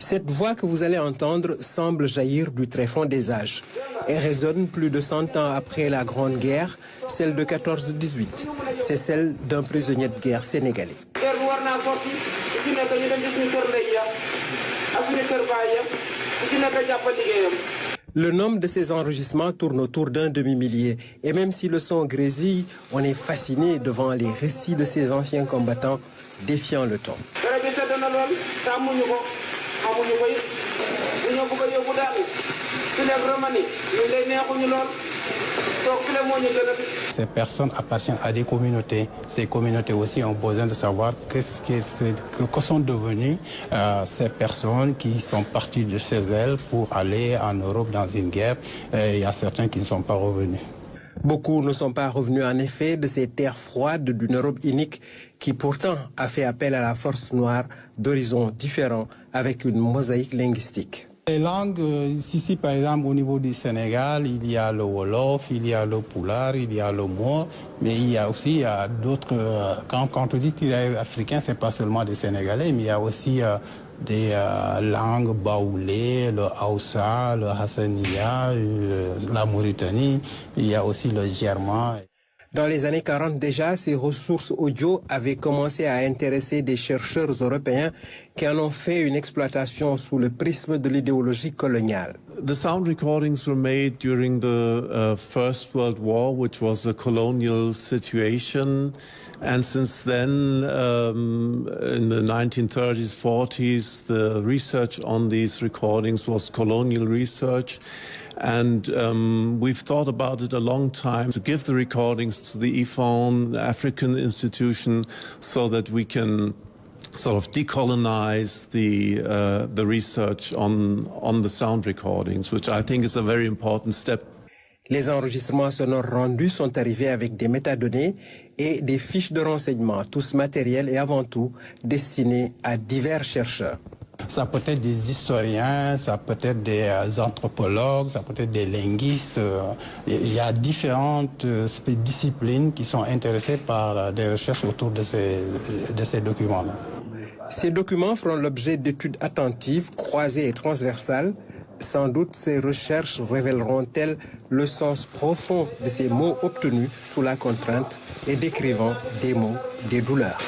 Cette voix que vous allez entendre semble jaillir du tréfonds des âges. Elle résonne plus de 100 ans après la Grande Guerre, celle de 14-18. C'est celle d'un prisonnier de guerre sénégalais. Le nombre de ces enregistrements tourne autour d'un demi-millier. Et même si le son grésille, on est fasciné devant les récits de ces anciens combattants défiant le temps. Ces personnes appartiennent à des communautés. Ces communautés aussi ont besoin de savoir que sont devenues ces personnes qui sont parties de chez elles pour aller en Europe dans une guerre. Il y a certains qui ne sont pas revenus. Beaucoup ne sont pas revenus en effet de ces terres froides d'une Europe unique qui pourtant a fait appel à la force noire d'horizons différents avec une mosaïque linguistique. Les langues, ici par exemple au niveau du Sénégal, il y a le Wolof, il y a le Pulaar, il y a le Moor, mais il y a aussi d'autres, quand on dit tirailleurs africains, c'est pas seulement des Sénégalais, mais il y a aussi des langues baoulées, le Hausa, le Hassania, la Mauritanie, il y a aussi le german. Dans les années 40 déjà, ces ressources audio avaient commencé à intéresser des chercheurs européens qui en ont fait une exploitation sous le prisme de l'idéologie coloniale. The sound recordings were made during the First World War, which was a colonial situation. And since then, in the 1930s, 40s, the research on these recordings was colonial research. And we've thought about it a long time to give the recordings to the IFON, the African institution, so that we can sort of decolonize the research on the sound recordings, which I think is a very important step. Les enregistrements sonores rendus sont arrivés avec des métadonnées et des fiches de renseignement, tous matériels et avant tout destinés à divers chercheurs. Ça peut être des historiens, ça peut être des anthropologues, ça peut être des linguistes. Il y a différentes disciplines qui sont intéressées par des recherches autour de ces documents-là. Ces documents feront l'objet d'études attentives, croisées et transversales. Sans doute, ces recherches révéleront-elles le sens profond de ces mots obtenus sous la contrainte et décrivant des mots, des douleurs.